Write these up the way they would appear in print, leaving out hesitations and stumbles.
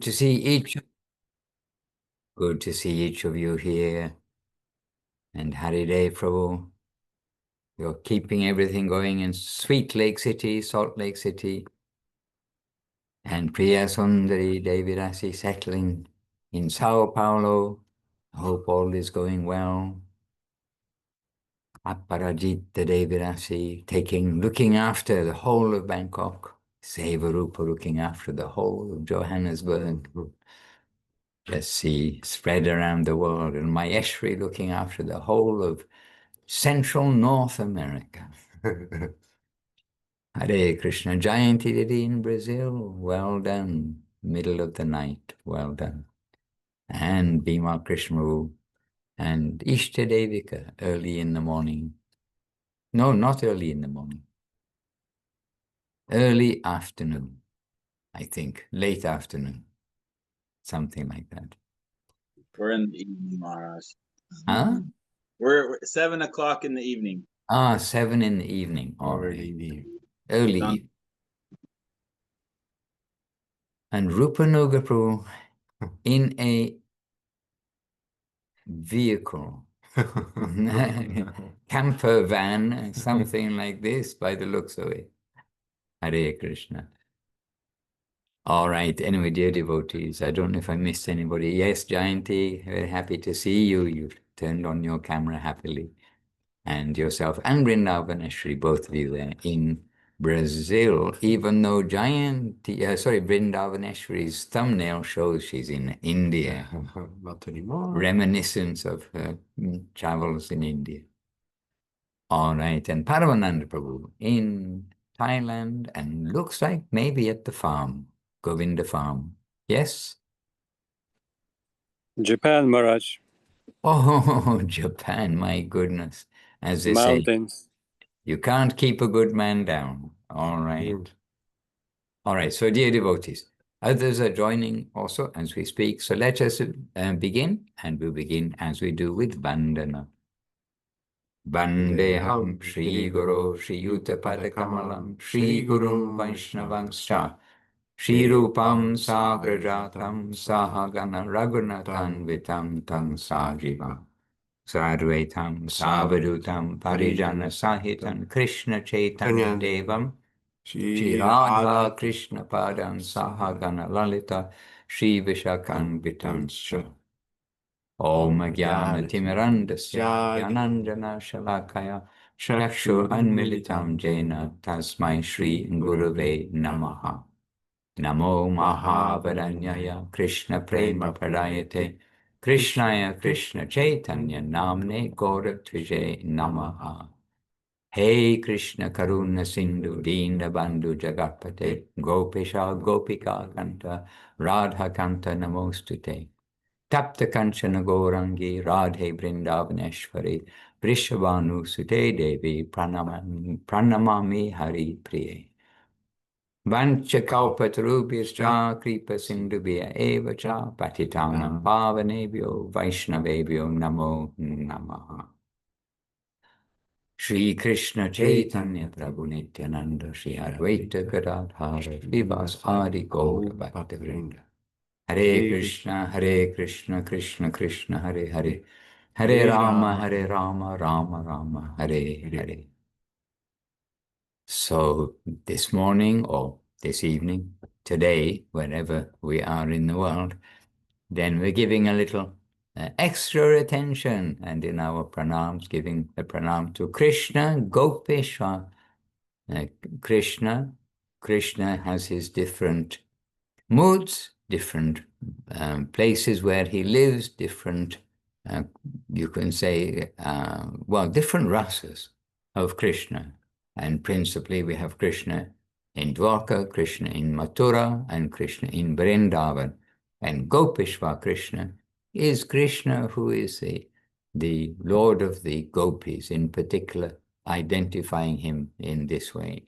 To see each, good to see each of you here. And Hari Day Prabhu, you're keeping everything going in Sweet Lake City, Salt Lake City. And Priya Sundari Devirasi settling in Sao Paulo. I hope all is going well. Aparajita Devirasi looking after the whole of Bangkok. Seva Rupa looking after the whole of Johannesburg. Just see spread around the world. And Maheshri looking after the whole of Central North America. Hare Krishna. Jayanti Didi in Brazil. Well done. Middle of the night. Well done. And Bhima Krishna and Ishta Devika early in the morning. No, not early in the morning. Early afternoon, I think. Late afternoon. Something like that. We're in the evening, Maharaj. Huh? We're 7 o'clock in the evening. 7 in the evening. Early evening. And Rupa Nugaprabhu in a vehicle, camper van, something like this by the looks of it. Hare Krishna. All right. Anyway, dear devotees, I don't know if I missed anybody. Yes, Jayanti, very happy to see you. You've turned on your camera happily. And yourself and Vrindavaneshri, both of you there in Brazil, even though Vrindavaneshri's thumbnail shows she's in India. Not anymore. Reminiscence of her travels in India. All right, and Paramananda Prabhu in Thailand, and looks like maybe at the farm, Govinda farm. Yes? Japan, Maharaj. Oh, Japan, my goodness. As they Mountains. say, you can't keep a good man down. All right. All right, so dear devotees, others are joining also as we speak. So let us begin, and we'll begin as we do with Vandana. Vandeham Shri Guru Shri Yuta Padakamalam Shri Guru Vaishnavangscha Shri Rupam Sagrajatam Sahagana Raghunathan Vitam Tam Sajiva Sadvaitam Savadutam Parijana Sahitam Krishna Chaitanya Devam Shri Radha Krishna Padam Sahagana Lalita Shri Vishakan Vitanscha Om Jnana Timirandasya Jnananjana Shalakaya Chakshu Anmilitam Jena Tasmai Shri Gurave Namaha Namo Mahavaranyaya Krishna Prema Pradayate Krishnaya Krishna Chaitanya Namne Gauratvije Namaha Hey Krishna Karuna Sindhu Dina Bandhu Jagapate Gopesha Gopika Kanta Radha Kanta Namostute Tapta Kanchana Gaurangi Radhe Vrindavaneshwari Vrishabhanu Sute Devi Pranamami Hari Priye Vanchakalpatarubhyascha Kripa Sindhubhya Eva Cha Patitanam Pavanebhyo Vaishnavebhyo Namo Namaha Shri Krishna Chaitanya Prabhu Nityananda Shri Advaita Gadadhara Vivas Adi Gaura Bhaktavrinda Hare Krishna, Krishna Krishna, Hare Hare, Hare Rama, Rama Rama, Hare Hare. So this morning or this evening, today, wherever we are in the world, then we're giving a little extra attention, and in our pranams, giving a pranam to Krishna Gopeshwar. Krishna has his different moods, different places where he lives, different, you can say, different rasas of Krishna. And principally we have Krishna in Dwarka, Krishna in Mathura, and Krishna in Vrindavan. And Gopeshwar Krishna is Krishna who is the Lord of the Gopis, in particular, identifying him in this way.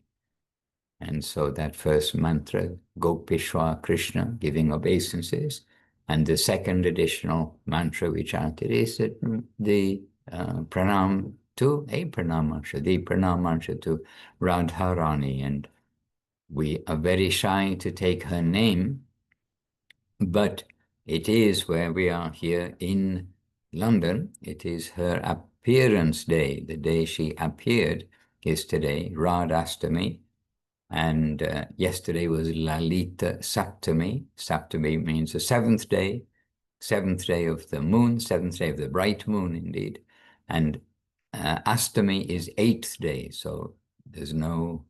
And so that first mantra, Gopeshwar Krishna, giving obeisances, and the second additional mantra we chanted is the pranam to a pranam mantra, the pranam mantra to Radharani. And we are very shy to take her name But it is where we are here in London. It is her appearance day. The day she appeared is today, Radhastami. And yesterday was Lalita Saptami. Saptami means the seventh day of the moon, seventh day of the bright moon, indeed. And Astami is eighth day. So there's no,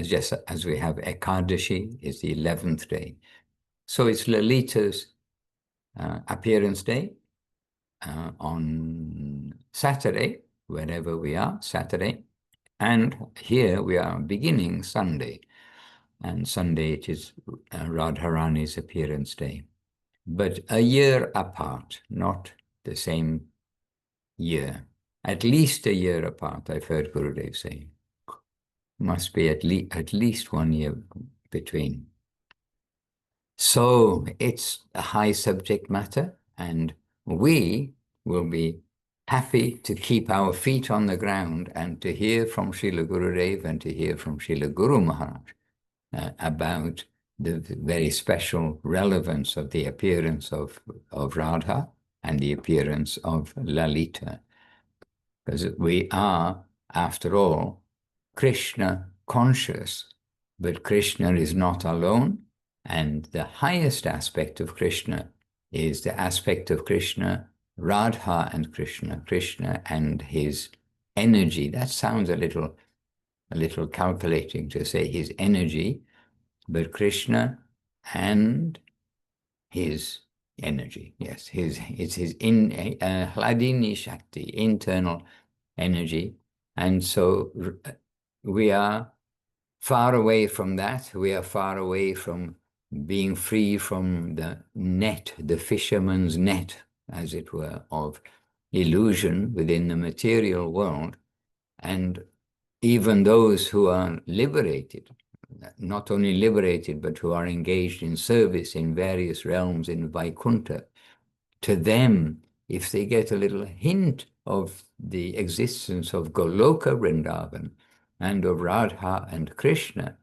just as we have Ekadashi, is the 11th day. So it's Lalita's appearance day on Saturday, wherever we are, Saturday. And here we are beginning Sunday. And Sunday it is Radharani's appearance day. But a year apart, not the same year. At least a year apart, I've heard Gurudev say. Must be at least 1 year between. So it's a high subject matter, and we will be happy to keep our feet on the ground and to hear from Srila Gurudev and to hear from Srila Guru Maharaj about the very special relevance of the appearance of Radha and the appearance of Lalita. Because we are, after all, Krishna conscious, but Krishna is not alone. And the highest aspect of Krishna is the aspect of Krishna, Radha and Krishna and his energy. That sounds a little calculating to say his energy, but Krishna and his energy. Yes, it's his Hladini Shakti, internal energy. And so we are far away from that. We are far away from being free from the net, the fisherman's net, as it were, of illusion within the material world. And even those who are liberated, not only liberated, but who are engaged in service in various realms in Vaikuntha, to them, if they get a little hint of the existence of Goloka Vrindavan and of Radha and Krishna,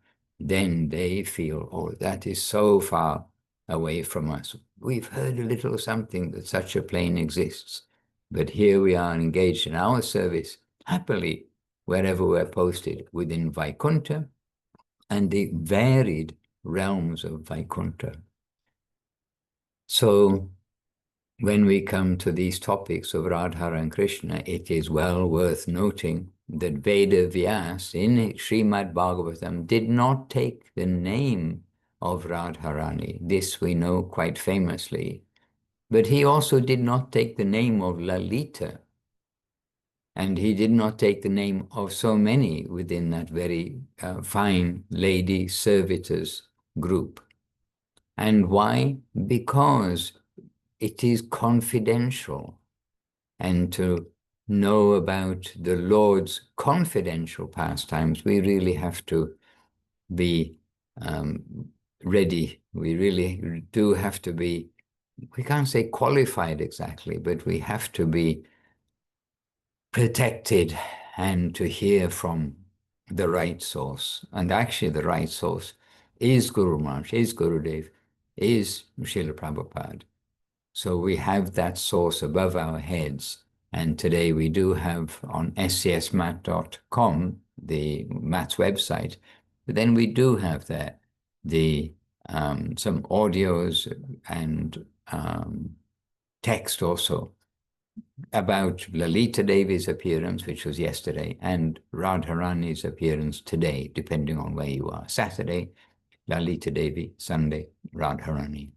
then they feel, oh, that is so far away from us. We've heard a little something that such a plane exists, but here we are engaged in our service, happily, wherever we're posted within Vaikuntha and the varied realms of Vaikuntha. So when we come to these topics of Radha and Krishna, it is well worth noting that Veda Vyas in Srimad Bhagavatam did not take the name of Radharani. This we know quite famously. But he also did not take the name of Lalita. And he did not take the name of so many within that very fine lady servitors group. And why? Because it is confidential. And to know about the Lord's confidential pastimes, we really have to be ready. We really do have to be, we can't say qualified exactly, but we have to be protected and to hear from the right source. And actually the right source is Guru Maharaj, is Gurudev, is Srila Prabhupada. So we have that source above our heads. And today we do have on scsmat.com, the Mat's website, but then we do have there some audios and text also about Lalita Devi's appearance, which was yesterday, and Radharani's appearance today, depending on where you are. Saturday, Lalita Devi, Sunday, Radharani.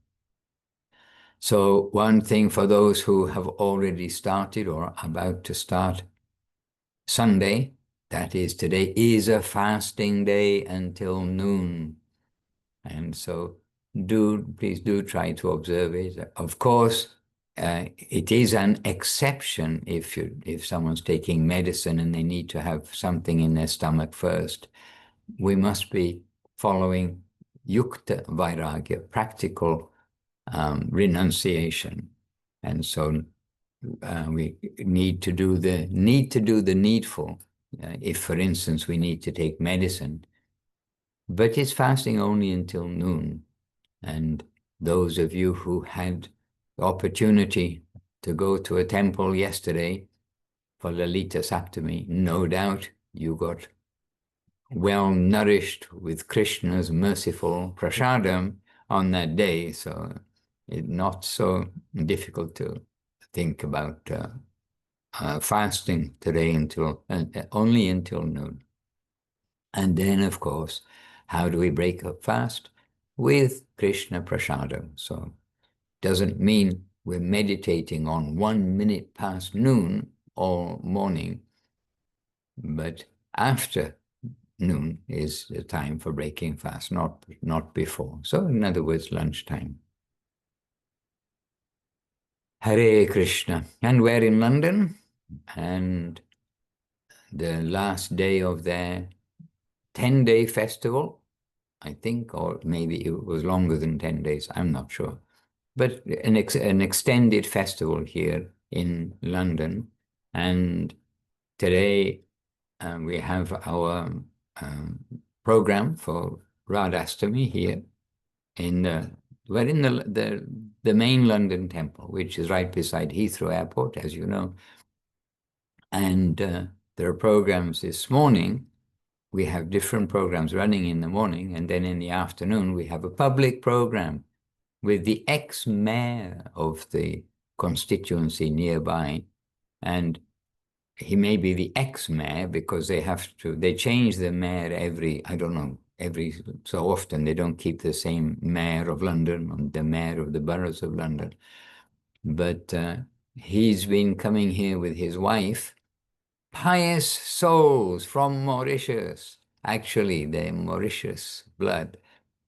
So one thing for those who have already started or about to start, Sunday, that is today, is a fasting day until noon. And so please do try to observe it. Of course, it is an exception if someone's taking medicine and they need to have something in their stomach first. We must be following yukta vairagya, practical renunciation, and so we need to do the needful. If, for instance, we need to take medicine, but it's fasting only until noon, and those of you who had the opportunity to go to a temple yesterday for Lalita Saptami, no doubt you got well nourished with Krishna's merciful prasadam on that day, so it's not so difficult to think about fasting today until only until noon. And then, of course, how do we break up fast? With Krishna prasadam. So doesn't mean we're meditating on 1 minute past noon all morning, but after noon is the time for breaking fast, not before. So in other words, lunchtime. Hare Krishna. And we're in London, and the last day of their 10-day festival, I think, or maybe it was longer than 10 days, I'm not sure. But an extended festival here in London. And today we have our program for Radhastami here we're in the main London temple, which is right beside Heathrow Airport, as you know. And there are programs this morning. We have different programs running in the morning, and then in the afternoon we have a public program with the ex-mayor of the constituency nearby. And he may be the ex-mayor because they change the mayor every so often. They don't keep the same mayor of London or the mayor of the boroughs of London. But he's been coming here with his wife, pious souls from Mauritius. Actually, they're Mauritius blood,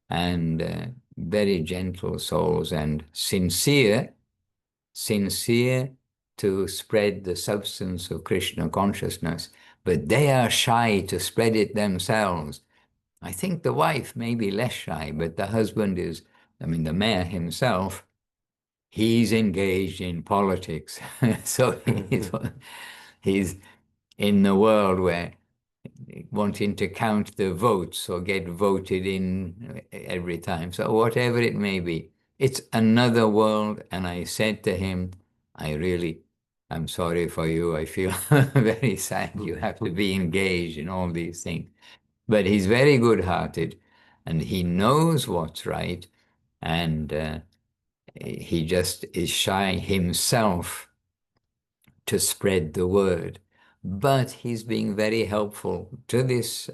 and very gentle souls and sincere to spread the substance of Krishna consciousness, but they are shy to spread it themselves. I think the wife may be less shy, but the husband is, the mayor himself, he's engaged in politics. So he's in the world where wanting to count the votes or get voted in every time. So whatever it may be, it's another world. And I said to him, I'm sorry for you. I feel very sad. You have to be engaged in all these things. But he's very good-hearted, and he knows what's right, and he just is shy himself to spread the word. But he's being very helpful to this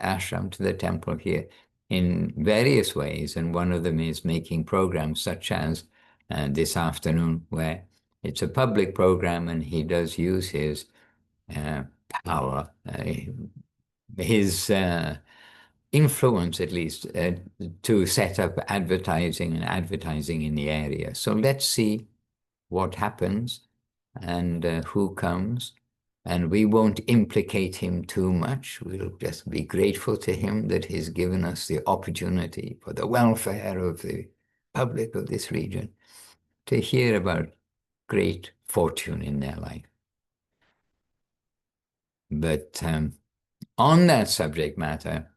ashram, to the temple here, in various ways. And one of them is making programs such as this afternoon, where it's a public program, and he does use his power, his influence at least, to set up advertising in the area. So let's see what happens and who comes. And we won't implicate him too much. We'll just be grateful to him that he's given us the opportunity for the welfare of the public of this region to hear about great fortune in their life. But on that subject matter,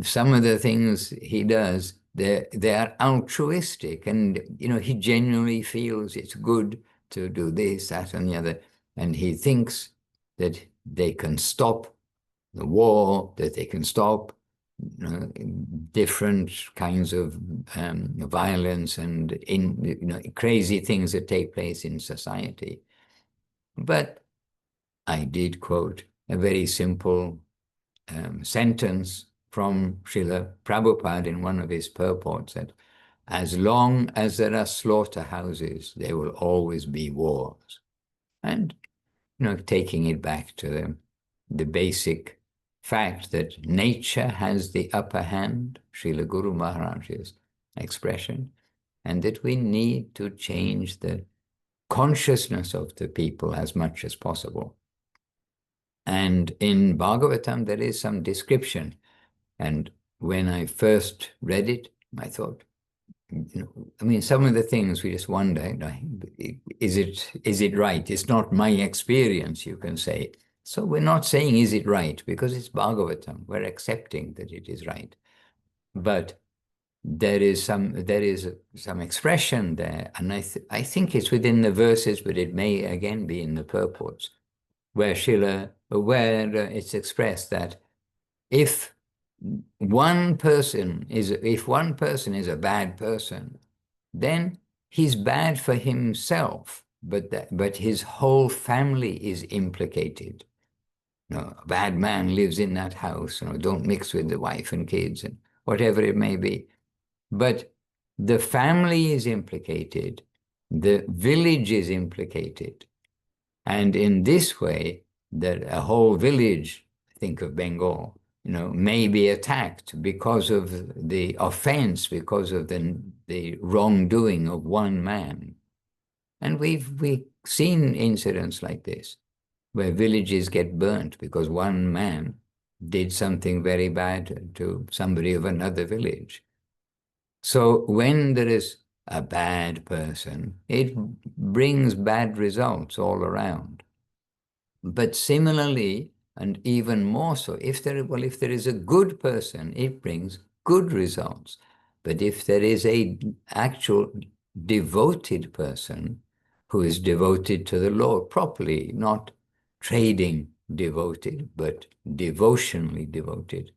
some of the things he does, they are altruistic, and he genuinely feels it's good to do this, that, and the other, and he thinks that they can stop the war, that they can stop different kinds of violence and crazy things that take place in society. But I did quote a very simple sentence from Srila Prabhupada in one of his purports, that as long as there are slaughterhouses, there will always be wars. And taking it back to the basic fact that nature has the upper hand, Srila Guru Maharaj's expression, and that we need to change the consciousness of the people as much as possible. And in Bhagavatam, there is some description. And when I first read it, I thought, some of the things we just wonder, is it right? It's not my experience, you can say. So we're not saying, is it right? Because it's Bhagavatam. We're accepting that it is right. But there is some expression there, and I think it's within the verses, but it may again be in the purports, where it's expressed that if one person is a bad person, then he's bad for himself, but his whole family is implicated. A bad man lives in that house. Don't mix with the wife and kids and whatever it may be. But the family is implicated, the village is implicated, and in this way, that a whole village, think of Bengal, may be attacked because of the offense, because of the wrongdoing of one man. And we've seen incidents like this, where villages get burnt because one man did something very bad to somebody of another village. So when there is a bad person, it brings bad results all around. But similarly, and even more so, if there is a good person, it brings good results. But if there is a actual devoted person who is devoted to the Lord properly, not trading devoted, but devotionally devoted,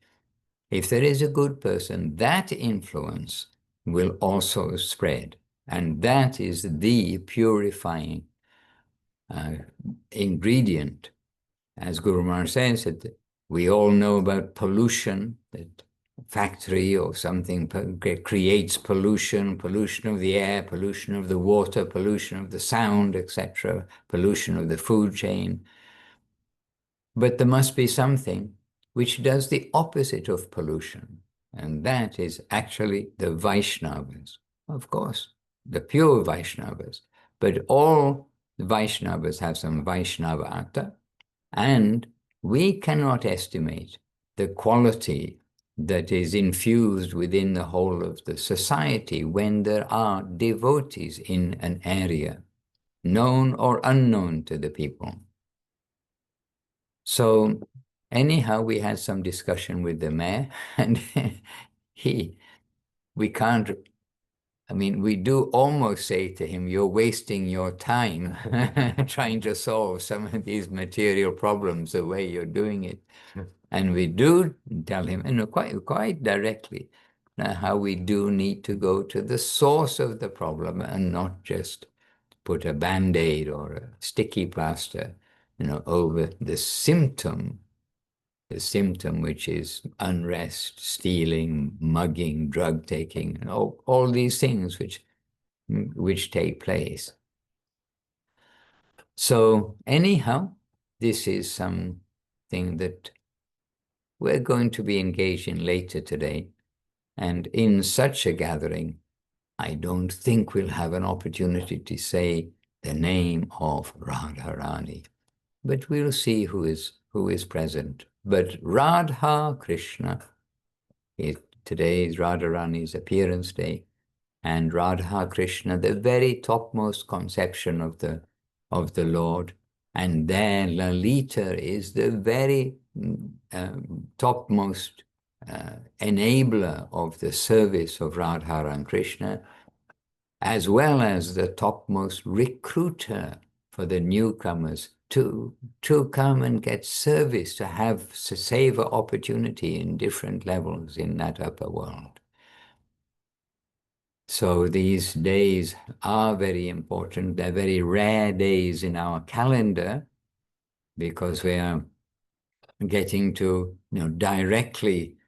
if there is a good person, that influence will also spread. And that is the purifying ingredient. As Guru Maharaj says, that we all know about pollution, that factory or something creates pollution of the air, pollution of the water, pollution of the sound, etc., pollution of the food chain. But there must be something which does the opposite of pollution, and that is actually the Vaishnavas, of course, the pure Vaishnavas. But all the Vaishnavas have some Vaishnava atta, and we cannot estimate the quality that is infused within the whole of the society when there are devotees in an area, known or unknown to the people. So anyhow, we had some discussion with the mayor, and we can't, we do almost say to him, you're wasting your time trying to solve some of these material problems the way you're doing it. And we do tell him, quite directly, how we do need to go to the source of the problem and not just put a Band-Aid or a sticky plaster, over the symptom, which is unrest, stealing, mugging, drug taking, and all these things which take place. So anyhow, this is something that we're going to be engaged in later today. And in such a gathering, I don't think we'll have an opportunity to say the name of Radharani, but we'll see who is present. But Radha Krishna, today is Radharani's appearance day, and Radha Krishna, the very topmost conception of the Lord, and there Lalita is the very topmost enabler of the service of Radha and Krishna, as well as the topmost recruiter for the newcomers to come and get service, to have seva opportunity in different levels in that upper world. So these days are very important. They're very rare days in our calendar because we are getting to directly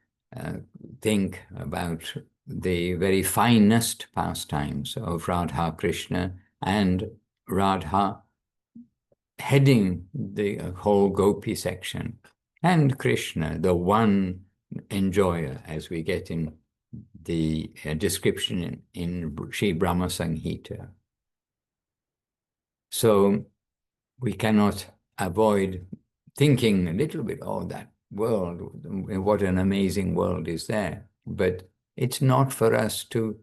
think about the very finest pastimes of Radha Krishna and Radha heading the whole Gopi section, and Krishna, the one enjoyer, as we get in the description in Sri Brahma Samhita. So we cannot avoid thinking a little bit, that world, what an amazing world is there. But it's not for us to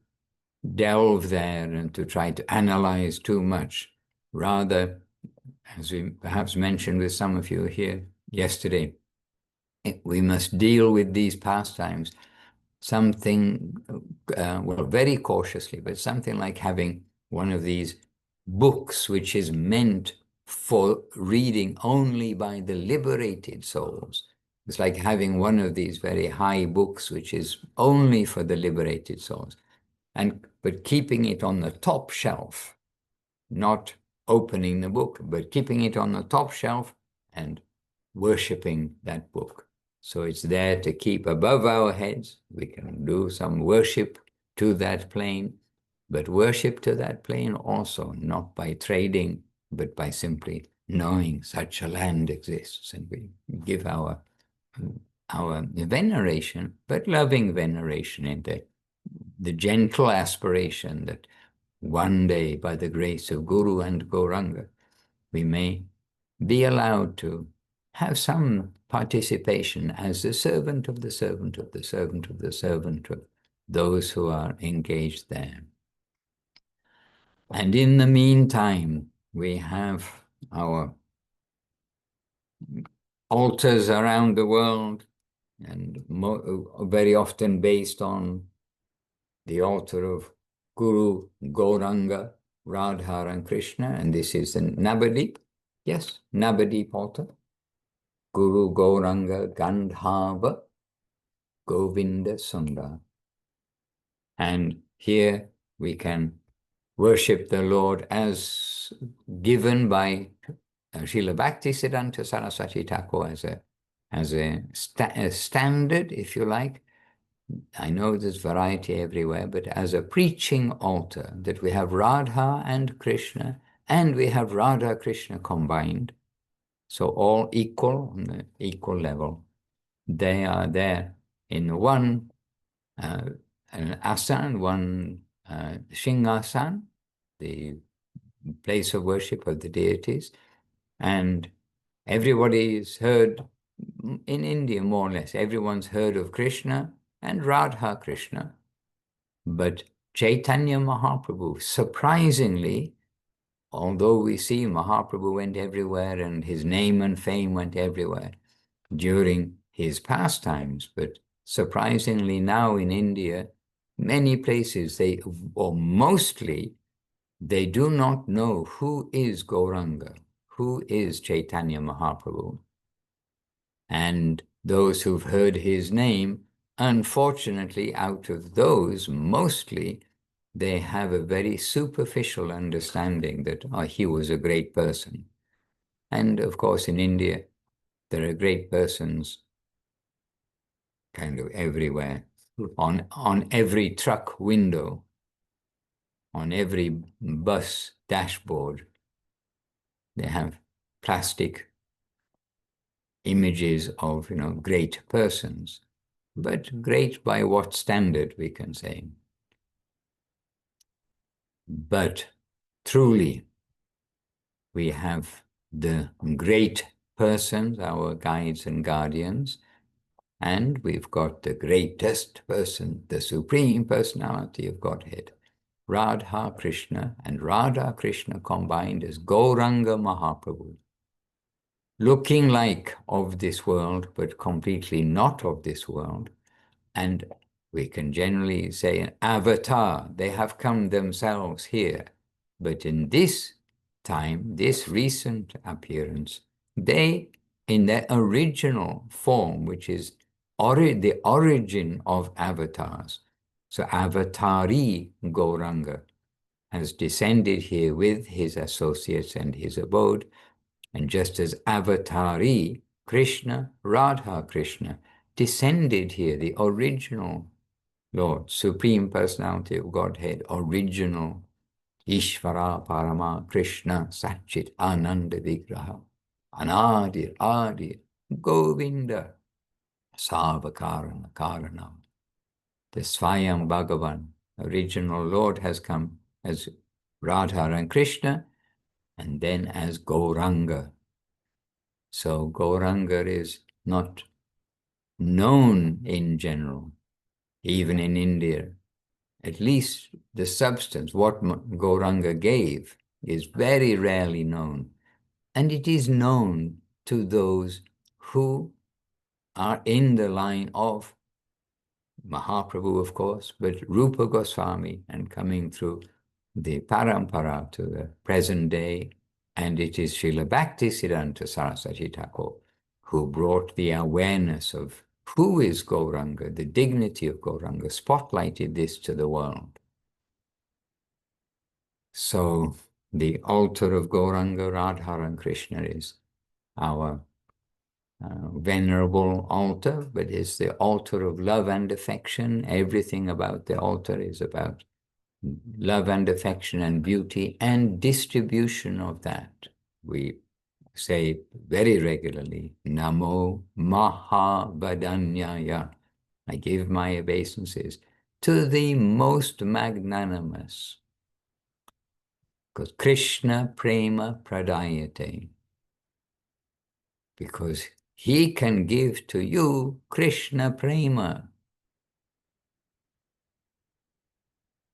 delve there and to try to analyze too much. Rather, as we perhaps mentioned with some of you here yesterday, we must deal with these pastimes something, well, very cautiously, but something like having one of these books which is meant for reading only by the liberated souls. It's like having one of these very high books which is only for the liberated souls, but keeping it on the top shelf, not opening the book, but keeping it on the top shelf and worshipping that book. So it's there to keep above our heads. We can do some worship to that plane, but worship to that plane also not by trading, but by simply knowing such a land exists. And we give our veneration, but loving veneration in the gentle aspiration that one day, by the grace of Guru and Gauranga, we may be allowed to have some participation as the servant of the servant of the servant of the servant of those who are engaged there. And in the meantime, we have our altars around the world, and very often based on the altar of Guru, Gauranga, Radha and Krishna, and this is the Navadip. Yes, Navadip altar. Guru, Gauranga, Gandhava, Govinda Sundar. And here we can worship the Lord as given by Srila Bhaktisiddhanta Saraswati Thakur as a standard, if you like. I know there's variety everywhere, but as a preaching altar, that we have Radha and Krishna, and we have Radha Krishna combined, so all equal on the equal level. They are there in one an asan, one shingasan, the place of worship of the deities, and everybody's heard, in India more or less, everyone's heard of Krishna and Radha Krishna. But Chaitanya Mahaprabhu, surprisingly, although we see Mahaprabhu went everywhere and his name and fame went everywhere during his pastimes, but surprisingly now in India, many places, or mostly, they do not know who is Gauranga, who is Chaitanya Mahaprabhu. And those who've heard his name, unfortunately, out of those, mostly, they have a very superficial understanding that he was a great person. And of course, in India, there are great persons kind of everywhere, on every truck window, on every bus dashboard. They have plastic images of, great persons, but great by what standard, we can say. But truly, we have the great persons, our guides and guardians, and we've got the greatest person, the Supreme Personality of Godhead, Radha Krishna, and Radha Krishna combined as Gauranga Mahaprabhu, looking like of this world, but completely not of this world. And we can generally say an avatar. They have come themselves here. But in this time, this recent appearance, they, in their original form, which is the origin of avatars. So Avatari Gauranga has descended here with his associates and his abode. And just as Avatari Krishna, Radha Krishna, descended here, the original Lord, Supreme Personality of Godhead, original Ishvara Parama Krishna Satchit Ananda Vigraha, Anadir Adir Govinda Sarvakarana Karanam. The Swayam Bhagavan, original Lord, has come as Radha and Krishna, and then as Gauranga. So Gauranga is not known in general, even in India. At least the substance, what Gauranga gave, is very rarely known. And it is known to those who are in the line of Mahaprabhu, of course, but Rupa Goswami, and coming through the parampara to the present day. And it is Srila Bhaktisiddhanta Saraswati Thakur who brought the awareness of who is Gauranga, the dignity of Gauranga, spotlighted this to the world. So the altar of Gauranga, Radha and Krishna is our venerable altar, but it's the altar of love and affection. Everything about the altar is about love and affection and beauty and distribution of that. We say very regularly, Namo Mahavadanyaya. I give my obeisances to the most magnanimous, because Krishna Prema Pradayate, because he can give to you Krishna Prema.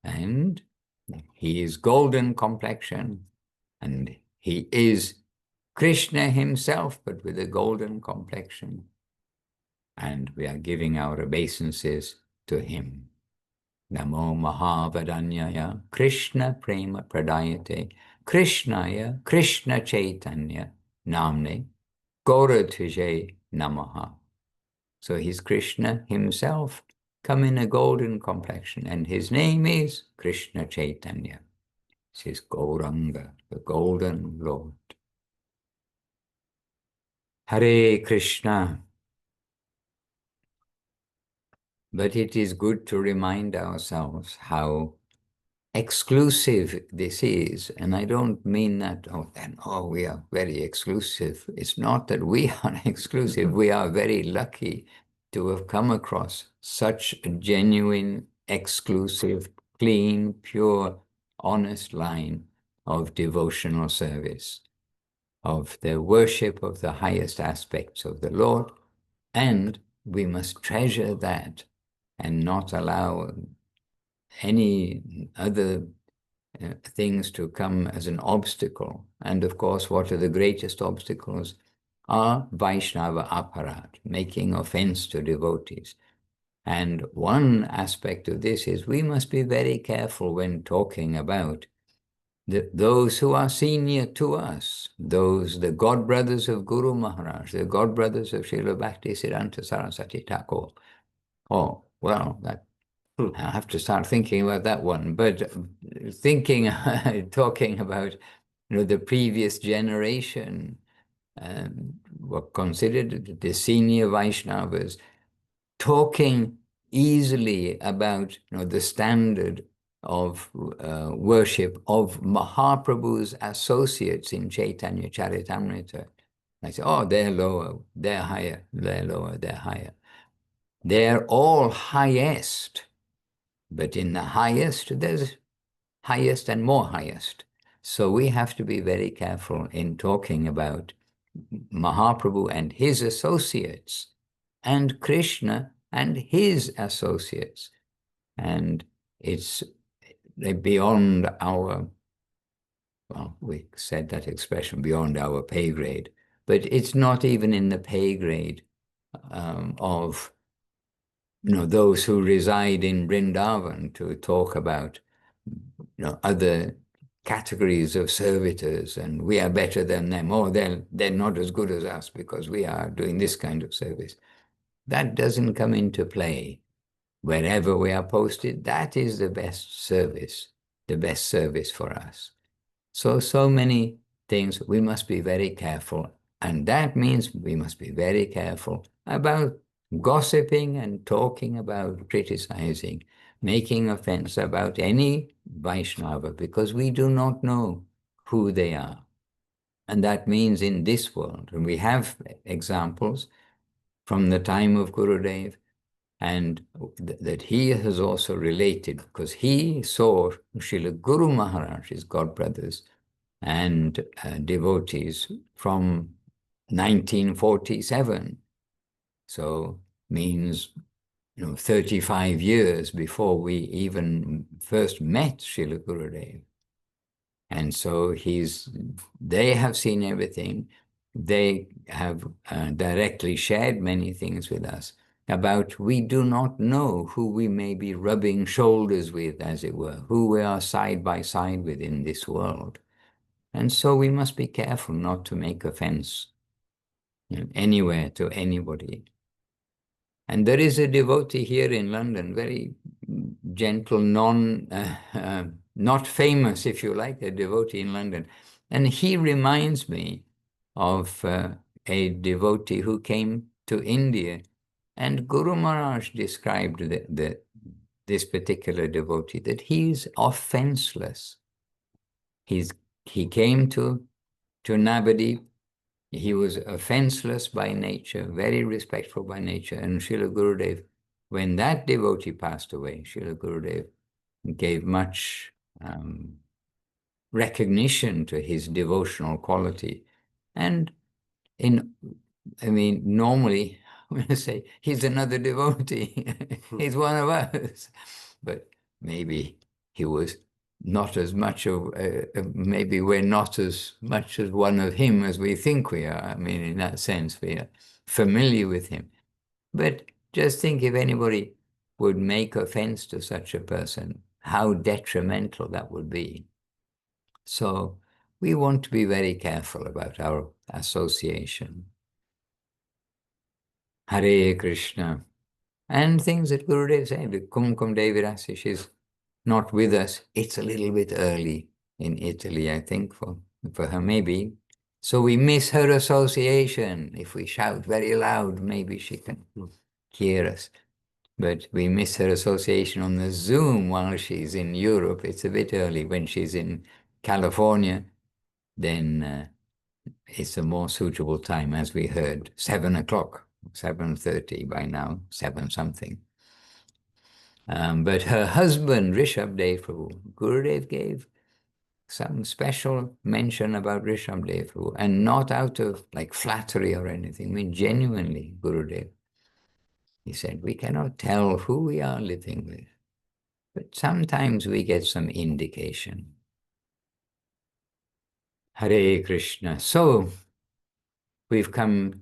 And he is golden complexion, and he is Krishna himself, but with a golden complexion. And we are giving our obeisances to him. Namo Mahavadanyaya Krishna Prema Pradayate Krishnaya Krishna Chaitanya Namne Gauratuje Namaha. So he's Krishna himself, come in a golden complexion, and his name is Krishna Chaitanya. This is Gauranga, the golden Lord. Hare Krishna. But it is good to remind ourselves how exclusive this is. And I don't mean that, we are very exclusive. It's not that we are exclusive. We are very lucky to have come across such a genuine, exclusive, clean, pure, honest line of devotional service, of the worship of the highest aspects of the Lord. And we must treasure that and not allow any other things to come as an obstacle. And of course, what are the greatest obstacles? Are Vaishnava aparat, making offense to devotees. And one aspect of this is we must be very careful when talking about those who are senior to us, the god brothers of Guru Maharaj, the god brothers of Srila Bhaktisiddhanta Saraswati Thakur. Oh, well, I have to start thinking about that one. But talking about, the previous generation were considered the senior Vaishnavas, talking easily about, the standard of worship of Mahaprabhu's associates in Chaitanya Charitamrita. I say, oh, they're lower, they're higher, they're lower, they're higher. They're all highest, but in the highest, there's highest and more highest. So we have to be very careful in talking about Mahaprabhu and his associates, and Krishna and his associates. And it's beyond our, we said that expression, beyond our pay grade, but it's not even in the pay grade of those who reside in Vrindavan to talk about other categories of servitors, and we are better than them, or they're not as good as us because we are doing this kind of service. That doesn't come into play. Wherever we are posted, that is the best service for us. So many things, we must be very careful. And that means we must be very careful about gossiping and talking about, criticizing, making offense about any Vaishnava, because we do not know who they are. And that means in this world, and we have examples from the time of Gurudev, and that he has also related, because he saw Srila Guru Maharaj's godbrothers and devotees from 1947. So means 35 years before we even first met Srila Gurudev. And so they have seen everything. They have directly shared many things with us. about we do not know who we may be rubbing shoulders with, as it were, who we are side by side with in this world. And so we must be careful not to make offense anywhere to anybody. And there is a devotee here in London, very gentle, not famous, if you like, a devotee in London. And he reminds me of a devotee who came to India. And Guru Maharaj described this particular devotee, that he's offenseless. He came to Navadip. He was offenseless by nature, very respectful by nature. And Srila Gurudev, when that devotee passed away, Srila Gurudev gave much recognition to his devotional quality. And normally, I'm going to say, he's another devotee. He's one of us. But maybe he was not as much of, maybe we're not as much as one of him as we think we are. I mean, in that sense, we are familiar with him. But just think, if anybody would make offense to such a person, how detrimental that would be. So we want to be very careful about our association. Hare Krishna. And things that Gurudev said, Kumkum Devirasi, she's not with us. It's a little bit early in Italy, I think, for her maybe. So we miss her association. If we shout very loud, maybe she can hear us. But we miss her association on the Zoom while she's in Europe. It's a bit early. When she's in California, then it's a more suitable time, as we heard, 7 o'clock. 7:30 by now, 7 something. But her husband, Rishabdev Prabhu, Gurudev gave some special mention about Rishabdev Prabhu, and not out of like flattery or anything. I mean, genuinely, Gurudev. He said, we cannot tell who we are living with, but sometimes we get some indication. Hare Krishna. So we've come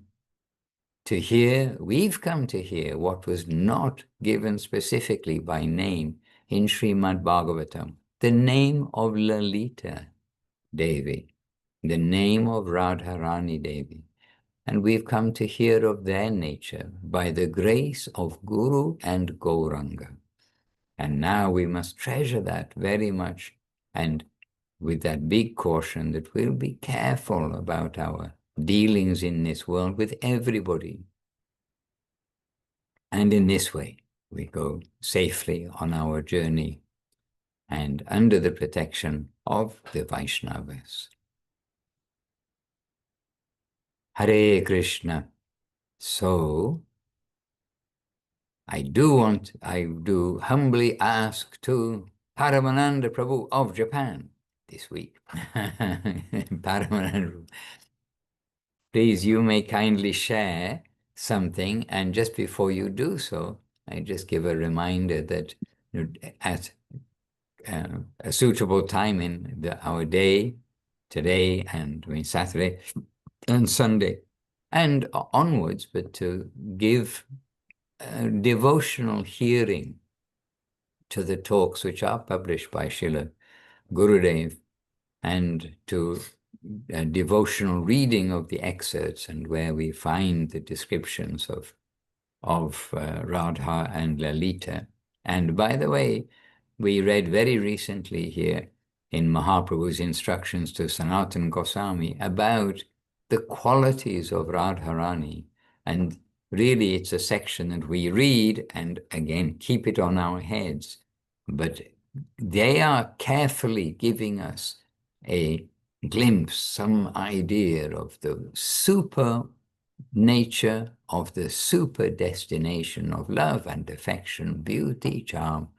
to hear what was not given specifically by name in Srimad Bhagavatam, the name of Lalita Devi, the name of Radharani Devi. And we've come to hear of their nature by the grace of Guru and Gauranga. And now we must treasure that very much, and with that big caution that we'll be careful about our dealings in this world with everybody. And in this way, we go safely on our journey and under the protection of the Vaishnavas. Hare Krishna. So, I do humbly ask to Paramananda Prabhu of Japan this week. Paramananda, please, you may kindly share something, and just before you do so, I just give a reminder that at a suitable time in our day, today, and Saturday and Sunday, and onwards, but to give devotional hearing to the talks which are published by Srila Gurudev, and to devotional reading of the excerpts, and where we find the descriptions of Radha and Lalita. And by the way, we read very recently here in Mahaprabhu's instructions to Sanatana Goswami about the qualities of Radharani. And really, it's a section that we read and again keep it on our heads. But they are carefully giving us a glimpse, some idea of the super nature of the super destination of love and affection, beauty, charm,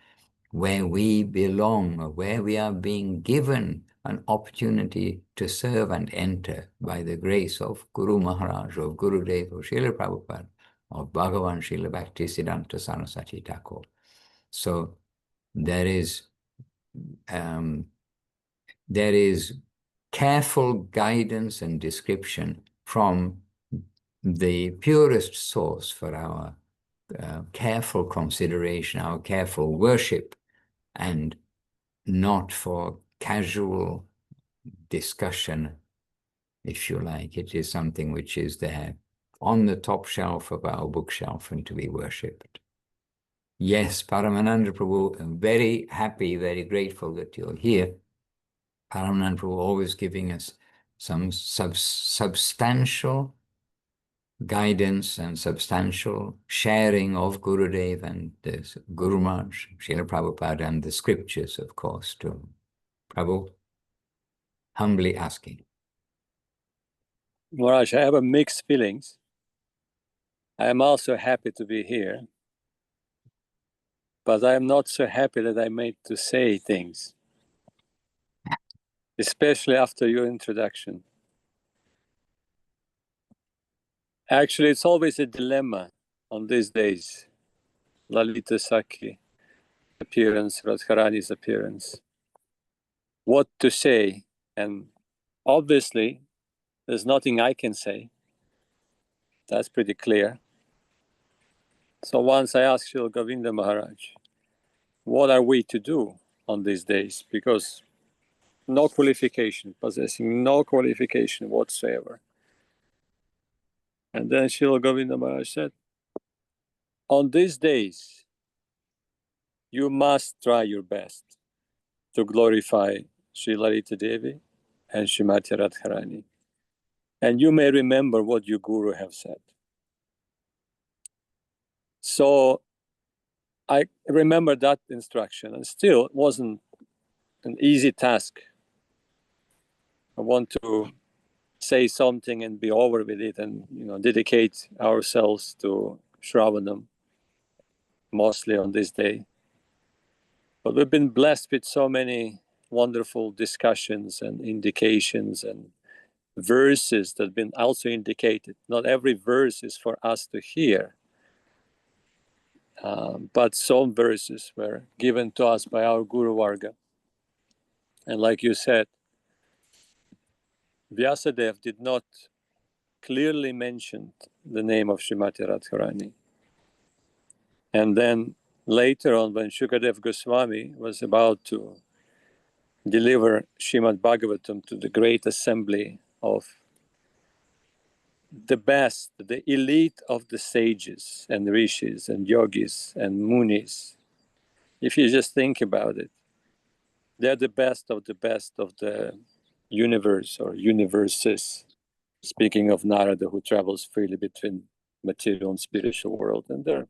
where we belong, or where we are being given an opportunity to serve and enter by the grace of Guru Maharaj, of Gurudev, of Srila Prabhupada, of Bhagavan Srila Bhaktisiddhanta Saraswati Thakur. So there is careful guidance and description from the purest source for our careful consideration, our careful worship, and not for casual discussion, if you like. It is something which is there on the top shelf of our bookshelf and to be worshipped. Yes, Paramananda Prabhu, I'm very happy, very grateful that you're here. Paramananda Prabhu always giving us some substantial guidance and substantial sharing of Gurudev and the Guru Maharaj, Srila Prabhupada, and the scriptures, of course, too. Prabhu, humbly asking. Maharaj, I have a mixed feelings. I am also happy to be here, but I am not so happy that I made to say things, especially after your introduction. Actually, it's always a dilemma on these days. Lalita Sakhi appearance, Radharani's appearance. What to say, and obviously there's nothing I can say. That's pretty clear. So once I asked Srila Govinda Maharaj, what are we to do on these days? Because no qualification, possessing no qualification whatsoever. And then Srila Govinda Maharaj said, on these days, you must try your best to glorify Sri Lalita Devi and Srimati Radharani. And you may remember what your Guru have said. So I remember that instruction, and still it wasn't an easy task. I want to say something and be over with it, and dedicate ourselves to Shravanam, mostly on this day. But we've been blessed with so many wonderful discussions and indications and verses that have been also indicated. Not every verse is for us to hear, but some verses were given to us by our Guru Varga. And like you said, Vyasadeva did not clearly mention the name of Srimati Radharani. And then later on, when Shukadev Goswami was about to deliver Srimad Bhagavatam to the great assembly of the best, the elite of the sages and rishis and yogis and munis, if you just think about it, they're the best of the universe or universes. Speaking of Narada, who travels freely between material and spiritual world, and there are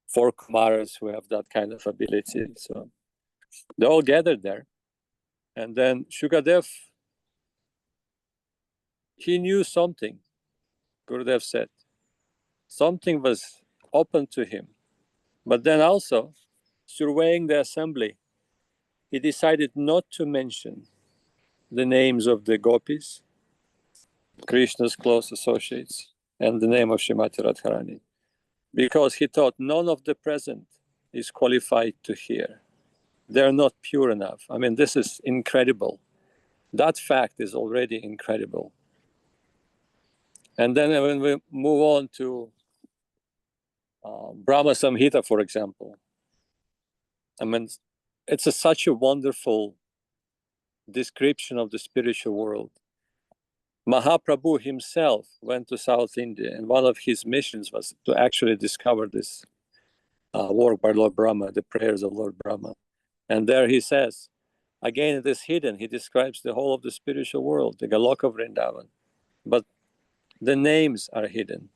4 Kumaras who have that kind of ability. So they all gathered there. And then Shukadev, he knew something. Gurudev said, something was open to him. But then also, surveying the assembly, he decided not to mention the names of the gopis, Krishna's close associates, and the name of Srimati Radharani, because he thought none of the present is qualified to hear. They're not pure enough. I mean, this is incredible. That fact is already incredible. And then when we move on to Brahma Samhita, for example, I mean, it's such a wonderful description of the spiritual world. Mahaprabhu himself went to South India, and one of his missions was to actually discover this work by Lord Brahma, the prayers of Lord Brahma. And there he says, again, it is hidden. He describes the whole of the spiritual world, the Galoka Vrindavan. But the names are hidden.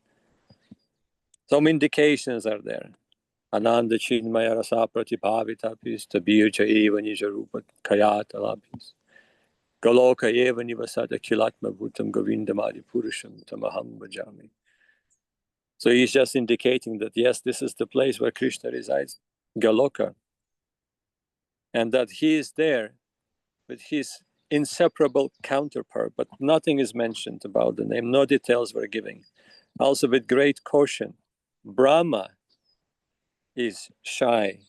Some indications are there. Ananda Chinmaya Rasa Pratibhavitapis Tabircha Eva Nijarupa Kayatalapis Galoka Eva Nivasata Kilatma Bhutam Govindamadi Purusham Tamaham Bhajami. So he's just indicating that yes, this is the place where Krishna resides, Galoka, and that he is there with his inseparable counterpart, but nothing is mentioned about the name, no details were given. Also with great caution, Brahma is shy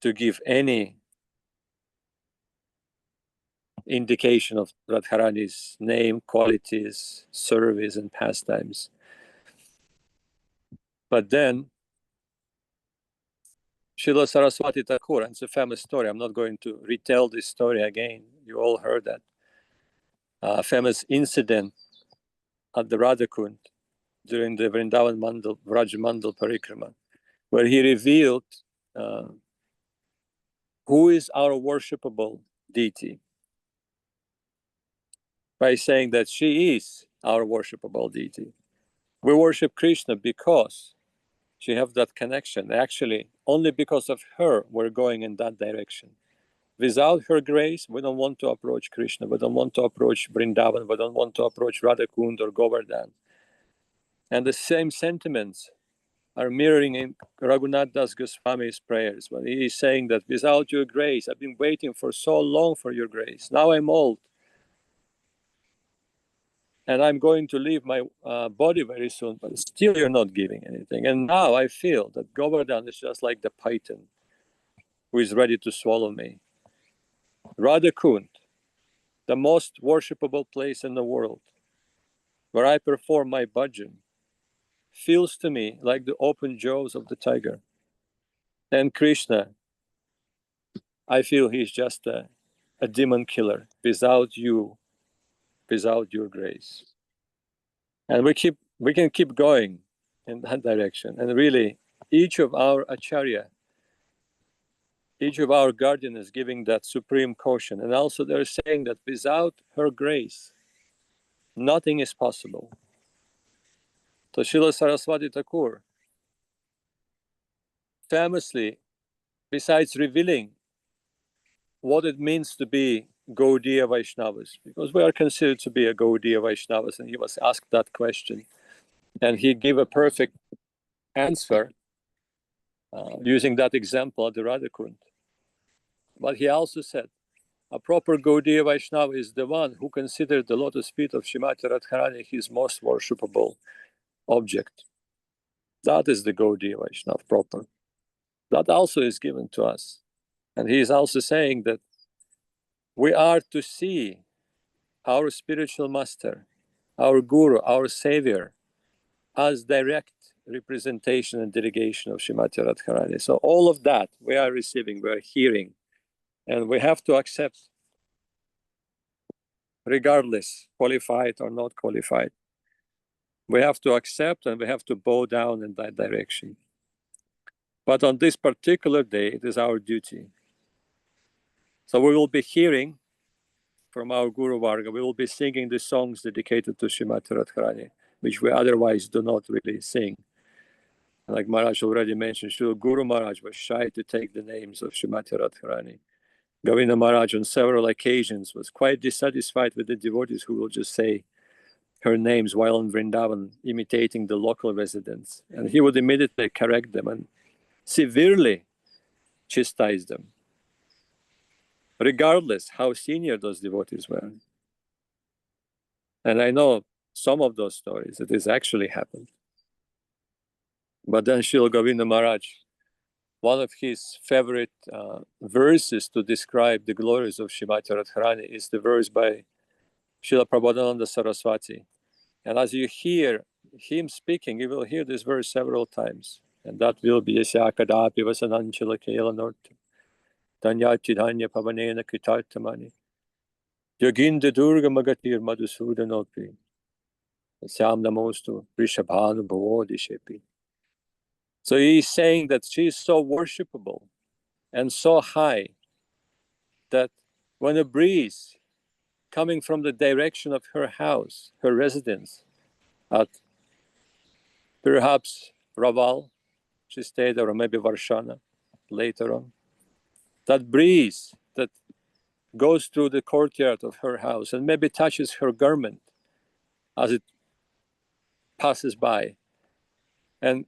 to give any indication of Radharani's name, qualities, service, and pastimes. But then Srila Saraswati Thakur, and it's a famous story, I'm not going to retell this story again, you all heard that. Famous incident at the Radhakund during the Vrindavan Mandal, Vraj Mandal Parikrama, where he revealed who is our worshipable deity, by saying that she is our worshipable deity. We worship Krishna because she has that connection. Actually, only because of her, we're going in that direction. Without her grace, we don't want to approach Krishna, we don't want to approach Vrindavan, we don't want to approach Radhakund or Govardhan. And the same sentiments are mirroring in Raghunath Das Goswami's prayers, when he is saying that without your grace, I've been waiting for so long for your grace. Now I'm old, and I'm going to leave my body very soon, but still you're not giving anything. And now I feel that Govardhan is just like the python who is ready to swallow me. Radhakund, the most worshipable place in the world, where I perform my bhajan, feels to me like the open jaws of the tiger. And Krishna, I feel he's just a demon killer without you, without your grace. And we can keep going in that direction. And really, each of our acharya, each of our guardian is giving that supreme caution. And also they're saying that without her grace, nothing is possible. So Srila Saraswati Thakur famously, besides revealing what it means to be Gaudiya Vaishnavas, because we are considered to be a Gaudiya Vaishnavas, and he was asked that question, and he gave a perfect answer using that example at the Radhakund. But he also said, a proper Gaudiya Vaishnava is the one who considered the lotus feet of Srimati Radharani his most worshipable object. That is the Gaudiya Vaishnava proper. That also is given to us. And he is also saying that we are to see our spiritual master, our guru, our savior, as direct representation and delegation of Srimati Radharani. So all of that we are receiving, we are hearing, and we have to accept, regardless, qualified or not qualified. We have to accept and we have to bow down in that direction. But on this particular day, it is our duty. So we will be hearing from our Guru Varga, we will be singing the songs dedicated to Srimati Radharani, which we otherwise do not really sing. Like Maharaj already mentioned, Srila Guru Maharaj was shy to take the names of Srimati Radharani. Govinda Maharaj on several occasions was quite dissatisfied with the devotees who will just say her names while in Vrindavan, imitating the local residents. And he would immediately correct them and severely chastise them, regardless how senior those devotees were. And I know some of those stories, it has actually happened. But then Srila Govinda Maharaj, one of his favorite verses to describe the glories of Srimati Radharani is the verse by Srila Prabodhananda Saraswati. And as you hear him speaking, you will hear this verse several times. And that will be Yasya Kadapi Vasananchila Kela Norti Danya Chidanya Pavanena Kitartamani Yoginda Durga Magatir Madhusudanopi Syam Namostu Rishabhanu Bhavodishepi. So he's saying that she is so worshipable and so high that when a breeze coming from the direction of her house, her residence at perhaps Raval, she stayed there, or maybe Varshana later on, that breeze that goes through the courtyard of her house and maybe touches her garment as it passes by and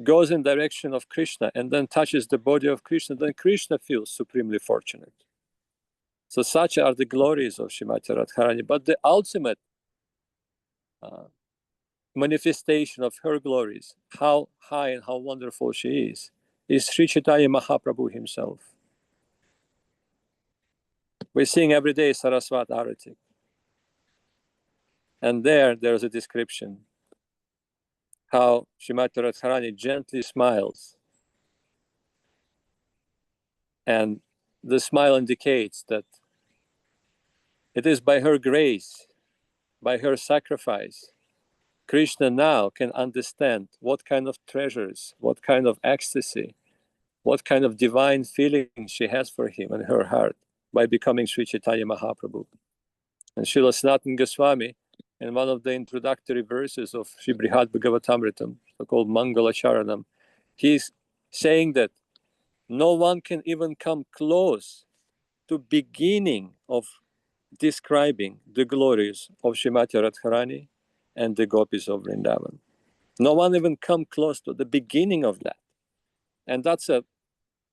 goes in direction of Krishna and then touches the body of Krishna, then Krishna feels supremely fortunate. So such are the glories of Srimati Radharani. But the ultimate manifestation of her glories, how high and how wonderful she is Sri Chaitanya Mahaprabhu himself. We sing every day Saraswat Arati. And there's a description how Srimati Radharani gently smiles. And the smile indicates that it is by her grace, by her sacrifice, Krishna now can understand what kind of treasures, what kind of ecstasy, what kind of divine feeling she has for him in her heart by becoming Sri Chaitanya Mahaprabhu. And Srila Sanatana Goswami, in one of the introductory verses of Sri Brihad Bhagavatamritam, so-called Mangala Charanam, he's saying that no one can even come close to beginning of describing the glories of Srimati Radharani and the gopis of Vrindavan. No one even come close to the beginning of that. And that's a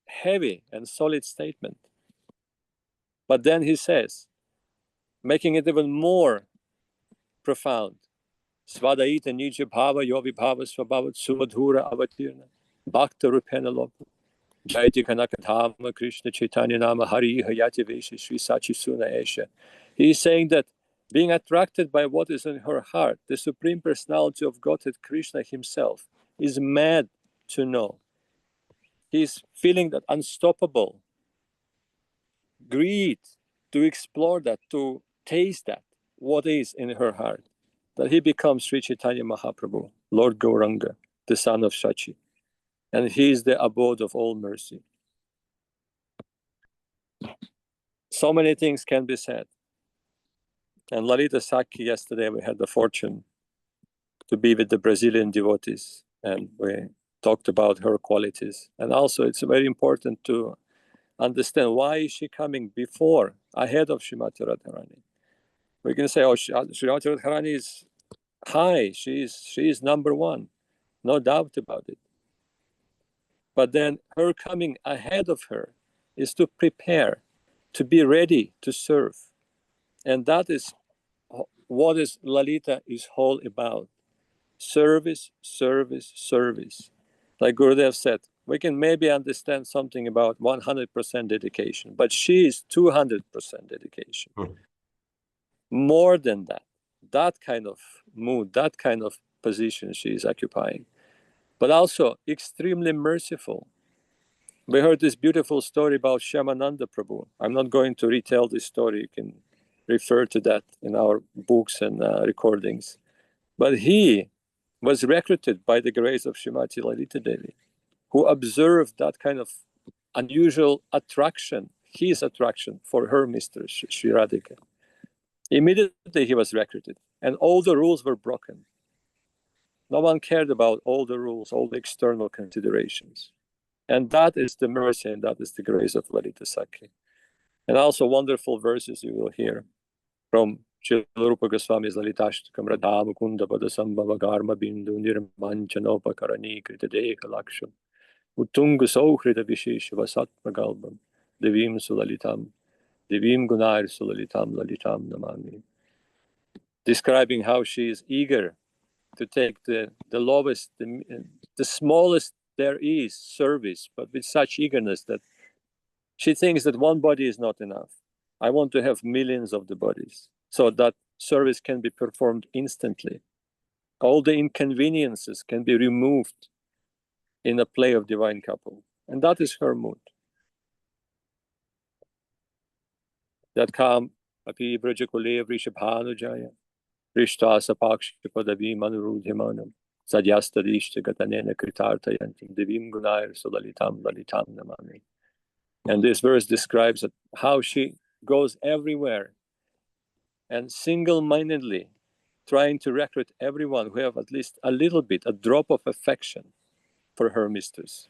heavy and solid statement. But then he says, making it even more profound, Svadaita Nija Bhava Yovi Bhava Swabhavat Sumadhura Avatirna Bhakta Rupena Lopa Jaiti Kanakadhama Krishna Chaitanya Nama Hari Hayati Vesha Sri Sachi Suna Esha. He is saying that being attracted by what is in her heart, the Supreme Personality of Godhead Krishna himself is mad to know. He's feeling that unstoppable greed to explore that, to taste that, what is in her heart, that he becomes Sri Chaitanya Mahaprabhu, Lord Gauranga, the son of Shachi. And he is the abode of all mercy. So many things can be said. And Lalita Sakhi, yesterday we had the fortune to be with the Brazilian devotees, and we talked about her qualities. And also it's very important to understand why is she coming before, ahead of Srimati Radharani. We can say, oh, Srimati Radharani is high, she is number one, no doubt about it. But then her coming ahead of her is to prepare, to be ready to serve. And that is what is Lalita is all about. Service, service, service. Like Gurudev said, we can maybe understand something about 100% dedication, but she is 200% dedication. More than that. That kind of mood, that kind of position she is occupying. But also extremely merciful. We heard this beautiful story about Shyamananda Prabhu. I'm not going to retell this story. You can refer to that in our books and recordings. But he was recruited by the grace of Srimati Lalita Devi, who observed that kind of unusual attraction, his attraction for her mistress, Sri Radhika. Immediately he was recruited, and all the rules were broken. No one cared about all the rules, all the external considerations. And that is the mercy and that is the grace of Lalita Sakhi. And also wonderful verses you will hear from Srila Rupa Goswami's Lalitashtakam Radha Mukunda Padasambhava Garma Bindu Nirmanchanopa Karani Krita Deka Laksham Utunga Sohrita Vishesha Vasatma Galbam Devim Sulalitam Devim Gunair Sulalitam Lalitam Namami. Describing how she is eager to take the lowest, the smallest there is service, but with such eagerness that she thinks that one body is not enough. I want to have millions of the bodies so that service can be performed instantly. All the inconveniences can be removed in a play of divine couple. And that is her mood. That calm, api brajakule vrishabhanujaya, rishta sapakshipadavi manurudhyamanam, sadyastadishta gatanena kritartayantim, devim gunair sulalitam lalitam namami. And this verse describes how she goes everywhere and single-mindedly trying to recruit everyone who have at least a little bit, a drop of affection for her mistress.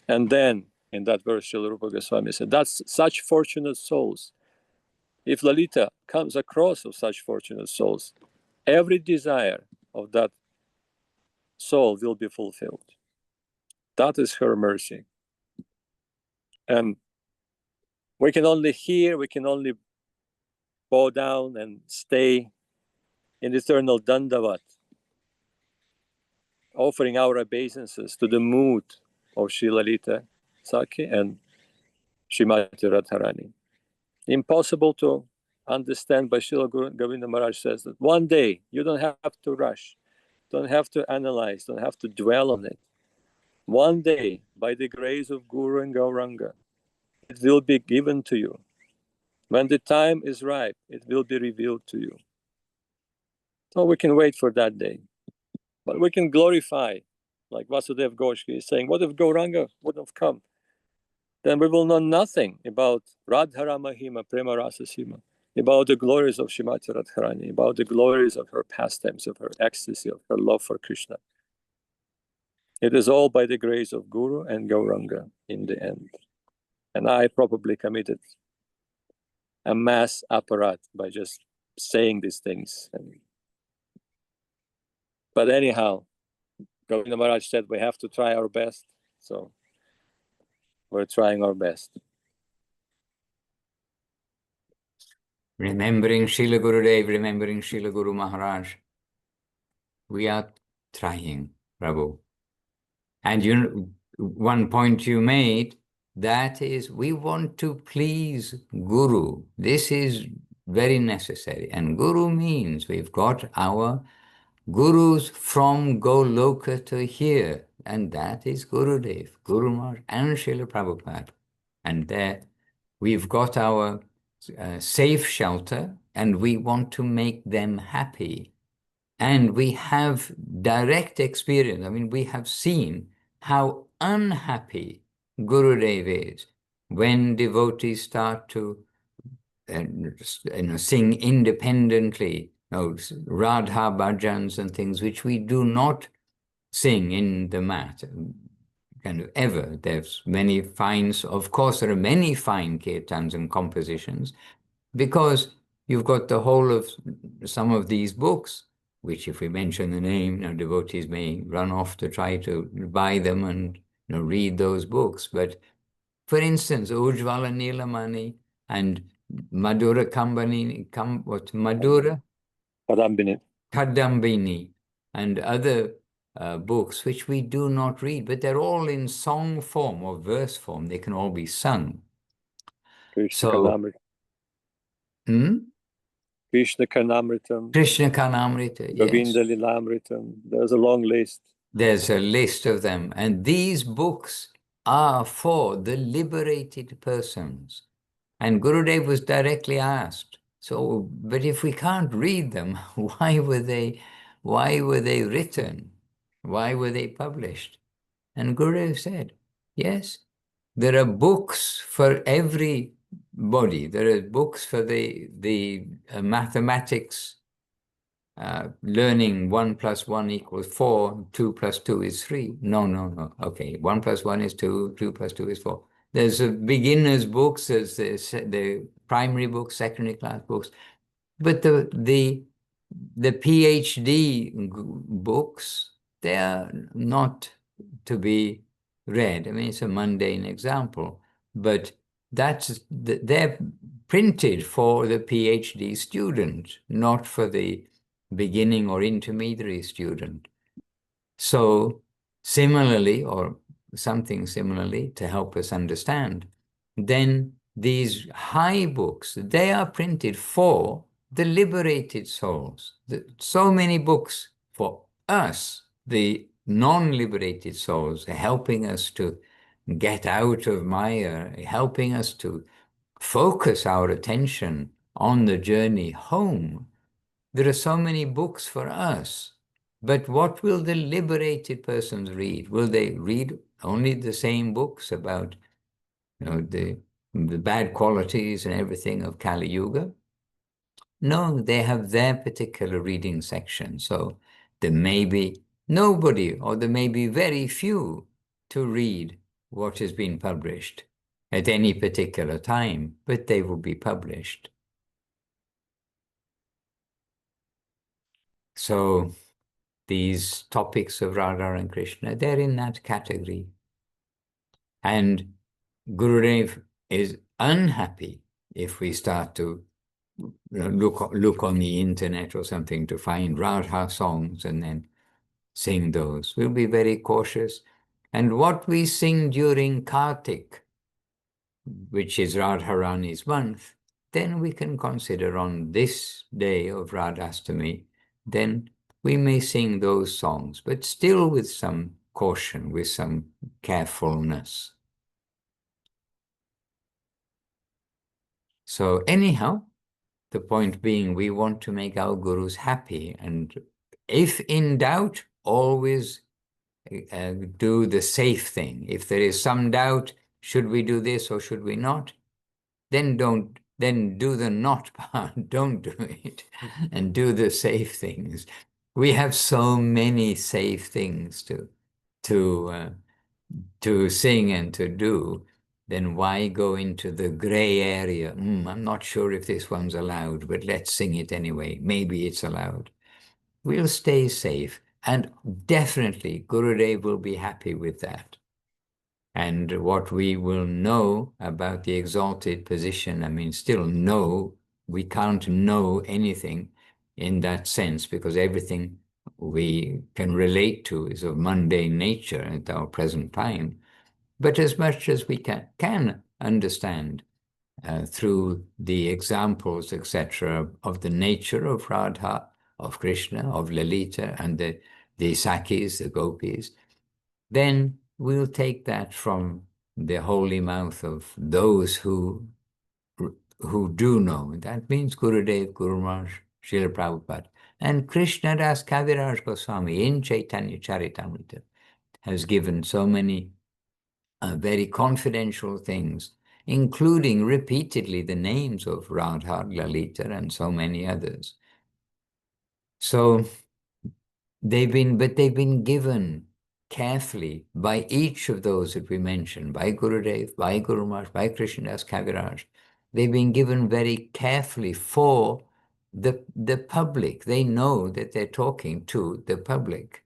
And then in that verse, Srila Rupa Goswami said, that's such fortunate souls. If Lalita comes across of such fortunate souls, every desire of that soul will be fulfilled. That is her mercy. And we can only hear, we can only bow down and stay in eternal dandavat, offering our obeisances to the mood of Sri Lalita Sakhi and Srimati Radharani. Impossible to understand, but Srila Guru Govinda Maharaj says that one day you don't have to rush. don't have to analyze, don't have to dwell on it. One day, by the grace of Guru and Gauranga, it will be given to you. When the time is right, it will be revealed to you. So we can wait for that day. But we can glorify, like Vasudev Goswami is saying, what if Gauranga wouldn't have come? Then we will know nothing about Radhara Mahima, Prema Rasa Sima, about the glories of Srimati Radharani, about the glories of her pastimes, of her ecstasy, of her love for Krishna. It is all by the grace of Guru and Gauranga in the end. And I probably committed a mass apparat by just saying these things. But anyhow, Govinda Maharaj said we have to try our best. So we're trying our best. Remembering Srila Gurudev, remembering Srila Guru Maharaj. We are trying, Prabhu. And one point you made, that is, we want to please Guru. This is very necessary. And Guru means we've got our Gurus from Goloka to here. And that is Gurudev, Guru Maharaj, and Srila Prabhupada. And there we've got our safe shelter, and we want to make them happy. And we have direct experience. I mean, we have seen how unhappy Gurudev is when devotees start to sing independently, Radha bhajans and things which we do not sing in the mat, kind of ever. There's many fine, of course, there are many fine kirtans and compositions, because you've got the whole of some of these books, which if we mention the name, devotees may run off to try to buy them and read those books. But for instance, Ujjvala Nilamani and Madhura Madhura? Kadambini and other books which we do not read, but they're all in song form or verse form. They can all be sung. Krishna Karnamritam. Krishna Karnamrita, Govinda yes. Lilamritam. There's a long list. There's a list of them. And these books are for the liberated persons. And Gurudev was directly asked, so, but if we can't read them, why were they written? Why were they published? And Gurudev said, yes, there are books for everybody. There are books for the mathematics, learning 1 + 1 = 4, 2 + 2 is 3. No. Okay, 1 + 1 is 2, 2 + 2 is 4. There's a beginner's books, there's the primary books, secondary class books, but the PhD books, they are not to be read. I mean, it's a mundane example, but they're printed for the PhD student, not for the beginning or intermediary student. So similarly, or something similarly to help us understand, then these high books, they are printed for the liberated souls. So many books for us, the non-liberated souls, helping us to get out of Maya, helping us to focus our attention on the journey home. There are so many books for us, but what will the liberated persons read? Will they read only the same books about the bad qualities and everything of Kali Yuga? No, they have their particular reading section. So there may be nobody, or there may be very few to read what has been published at any particular time, but they will be published. So these topics of Radha and Krishna, they're in that category. And Gurudev is unhappy if we start to look on the internet or something to find Radha songs and then sing those. We'll be very cautious. And what we sing during Kartik, which is Radharani's month, then we can consider on this day of Radhastami, then we may sing those songs, but still with some caution, with some carefulness. So anyhow, the point being, we want to make our gurus happy, and if in doubt, always do the safe thing. If there is some doubt, should we do this or should we not? Then do the not part, don't do it, and do the safe things. We have so many safe things to sing and to do. Then why go into the gray area? I'm not sure if this one's allowed, but let's sing it anyway. Maybe it's allowed. We'll stay safe, and definitely Gurudev will be happy with that. And what we will know about the exalted position, I mean, still know, we can't know anything in that sense, because everything we can relate to is of mundane nature at our present time. But as much as we can understand through the examples, etc., of the nature of Radha, of Krishna, of Lalita, and the Sakis, the gopis, then we'll take that from the holy mouth of those who do know. That means Gurudev, Guru Maharaj, Srila Prabhupada, and Krishna Das Kaviraj Goswami in Chaitanya Charitamrita has given so many very confidential things, including repeatedly the names of Radha, Lalita, and so many others. So they've been given carefully by each of those that we mentioned, by Gurudev, by Guru Maharaj, by Krishnadas Kaviraj. They've been given very carefully for the public. They know that they're talking to the public.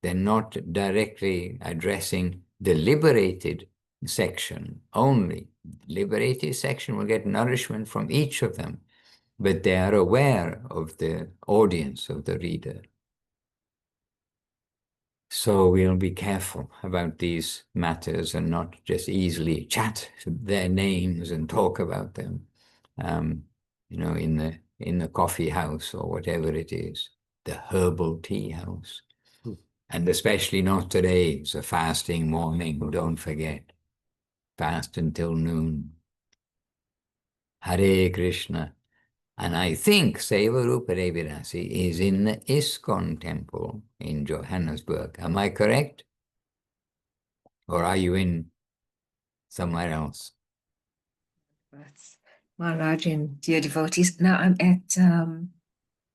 They're not directly addressing the liberated section only. Liberated section will get nourishment from each of them, but they are aware of the audience, of the reader. So we'll be careful about these matters and not just easily chat their names and talk about them, in the coffee house or whatever it is, the herbal tea house. And especially not today. It's a fasting morning, don't forget. Fast until noon. Hare Krishna. And I think Seva Rupa Devirasi is in the ISKCON temple in Johannesburg. Am I correct? Or are you in somewhere else? That's Maharaj and dear devotees. Now I'm at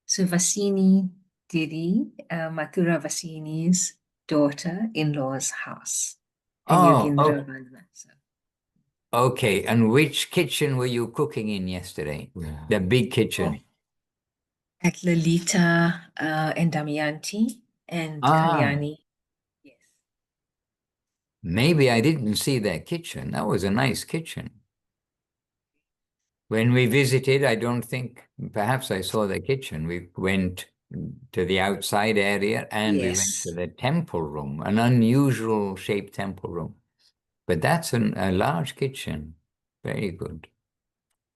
Vasini Didi, Mathura Vasini's daughter-in-law's house. Oh, okay. And which kitchen were you cooking in yesterday? Yeah. The big kitchen. At Lalita and Damayanti and Kalyani. Yes. Maybe I didn't see their kitchen. That was a nice kitchen. When we visited, I don't think, perhaps I saw the kitchen. We went to the outside area and we went to the temple room, an unusual shaped temple room. But that's a large kitchen. Very good.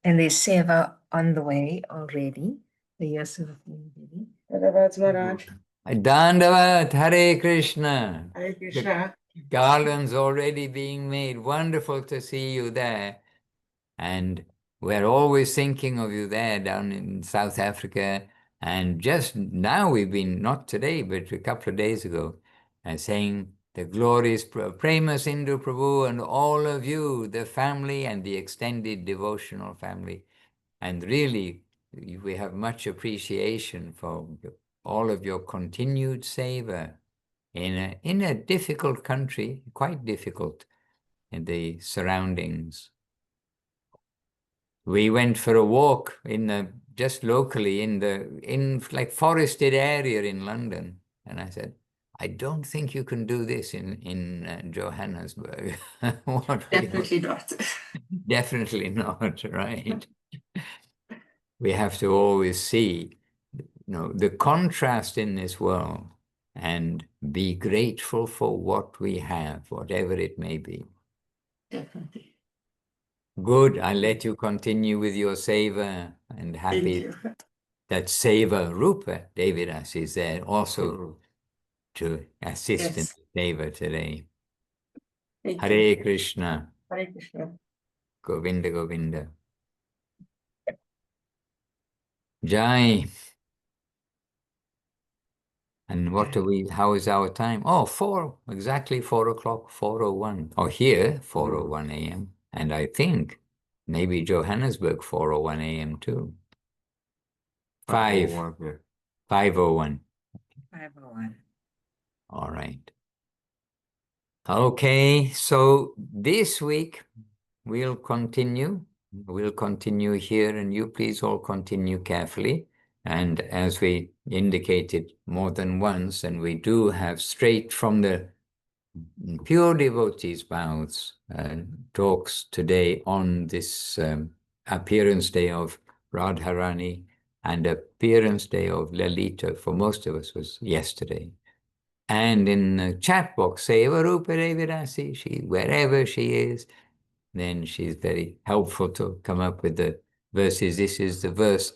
And there's seva on the way already. Yes, Dandavat Maharaj. Dandavat, Hare Krishna. Hare Krishna. The garlands already being made. Wonderful to see you there. And we're always thinking of you there down in South Africa. And just now we've been, not today, but a couple of days ago, saying the glorious Prema Sindhu Prabhu and all of you, the family and the extended devotional family. And really, we have much appreciation for all of your continued seva in a difficult country, quite difficult in the surroundings. We went for a walk just locally in like forested area in London, and I said, I don't think you can do this in Johannesburg. Definitely not. Definitely not, right? We have to always see, the contrast in this world and be grateful for what we have, whatever it may be. Definitely. Good. I'll let you continue with your seva and happy that Seva Rupa Devidas is there also to assist in Seva today. Hare Krishna. Hare Krishna. Govinda Govinda. Jai. And what do we, how is our time? Oh, exactly 4 o'clock, 4:01. Oh, here, 4:01 a.m. And I think maybe Johannesburg, 4:01 a.m. too. 5:01. 5:01. All right. Okay, so this week we'll continue. We'll continue here, and you please all continue carefully. And as we indicated more than once, and we do have straight from the pure devotees' mouths talks today on this appearance day of Radharani, and appearance day of Lalita for most of us was yesterday. And in the chat box, Seva Rupa Devidasi, wherever she is, then she's very helpful to come up with the verses. This is the verse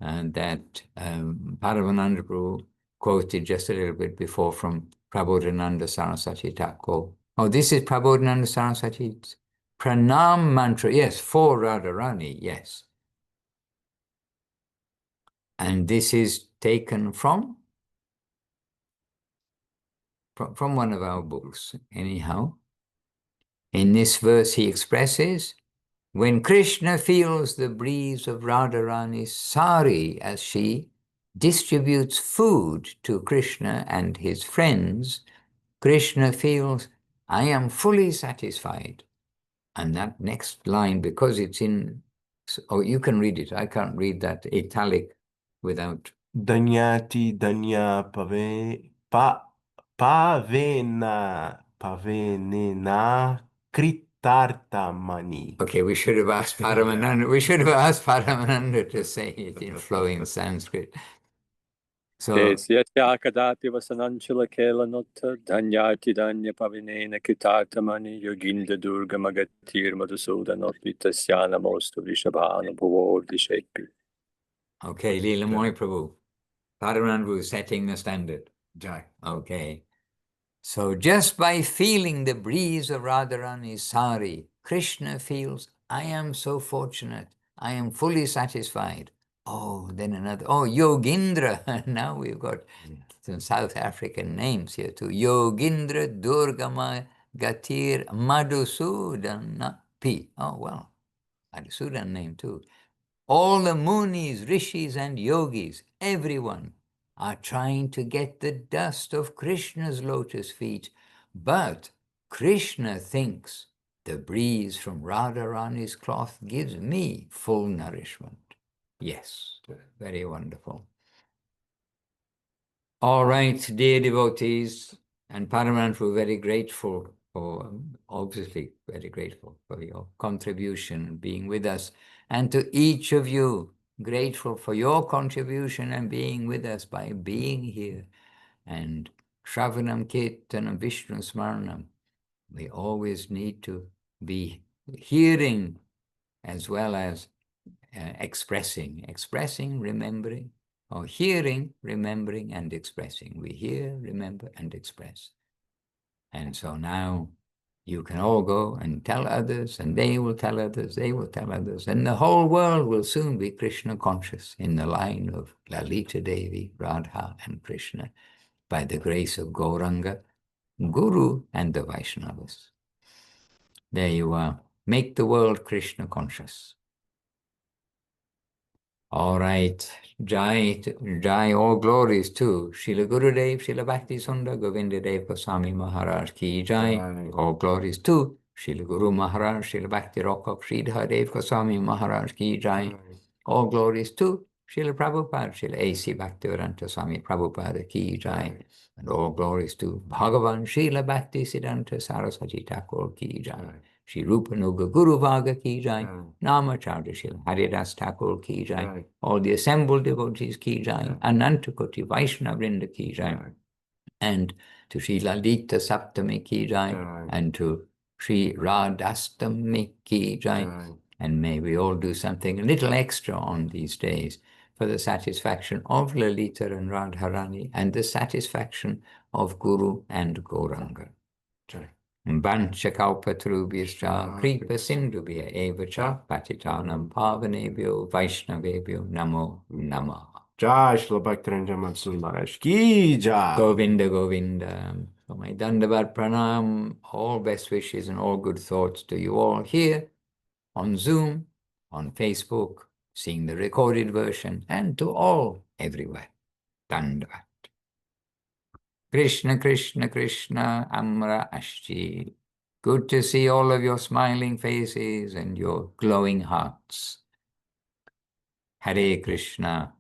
that Paramananda Prabhu quoted just a little bit before from Prabodhananda Saraswati Thakur. Oh, this is Prabodhananda Saraswati's Pranam mantra. Yes, for Radharani, yes. And this is taken from one of our books, anyhow. In this verse, he expresses, when Krishna feels the breeze of Radharani's sari as she distributes food to Krishna and his friends, Krishna feels, I am fully satisfied. And that next line, because it's in, oh, you can read it. I can't read that italic without. Danyati danya pavenena kritartamani. Okay, we should have asked Paramananda. We should have asked Paramananda to say it in flowing Sanskrit. So Yasya kadati vasananchula kela nutta dhanyati dhanya pavinena kitartamani yoginda durga magatir madhusudan vitasya namostu vishabhana bhuvo dishepi. okay, Leela Moy Prabhu. Paramananda is setting the standard. Jai. Okay. So just by feeling the breeze of Radharani's sari, Krishna feels, I am so fortunate. I am fully satisfied. Oh, then another. Oh, Yogindra. Now we've got some South African names here too. Yogindra Durgama Gatir Madhusudan P. Oh, well, Madhusudan name too. All the munis, rishis, and yogis, everyone, are trying to get the dust of Krishna's lotus feet. But Krishna thinks the breeze from Radharani's cloth gives me full nourishment. Yes, very wonderful. All right, dear devotees, and Paramananda, we're very grateful for, obviously very grateful for your contribution and being with us. And to each of you, grateful for your contribution and being with us by being here. And Shravanam Kirtanam Vishnu Smaranam, we always need to be hearing as well as expressing, remembering, or hearing, remembering, and expressing. We hear, remember, and express. And so now you can all go and tell others, and they will tell others, they will tell others, and the whole world will soon be Krishna conscious in the line of Lalita Devi, Radha, and Krishna, by the grace of Gauranga, Guru, and the Vaishnavas. There you are. Make the world Krishna conscious. All right. Jai, all glories to Srila Gurudev, Srila Bhakti Sundar Govinda Dev-Goswami Maharaj ki Jai. All glories to Srila Guru Maharaj, Srila Bhakti Rock Sridhar Dev-Goswami Maharaj ki Jai. All glories to Srila Prabhupada, Srila A.C. Bhaktivedanta Swami Prabhupada ki Jai. And all glories to Bhagavan Srila Bhakti Siddhanta Saraswati Thakur ki Jai. Shri Rupa Nuga Guru Vaga ki Jai. Namacharya Srila Haridas Thakur ki Jai. All the assembled devotees ki Jai. Anantakoti Vaishnava Vrinda ki Jai. And to Sri Lalita Saptami ki Jai. And to Sri Radhastami ki Jai. And may we all do something a little extra on these days for the satisfaction of Lalita and Radharani and the satisfaction of Guru and Gauranga. Vanchakalpatarubhyascha kripa sindhubhya eva cha patitanam pavanebhyo vaishnavebhyo namo namah. Jai Srila Bhaktivinoda Madhusudan Maharaj ki jai. Govinda Govinda. So my Dandavat Pranam, all best wishes and all good thoughts to you all here on Zoom, on Facebook, seeing the recorded version, and to all everywhere. Dandavat. Krishna, Krishna, Krishna, Amra Ashti. Good to see all of your smiling faces and your glowing hearts. Hare Krishna,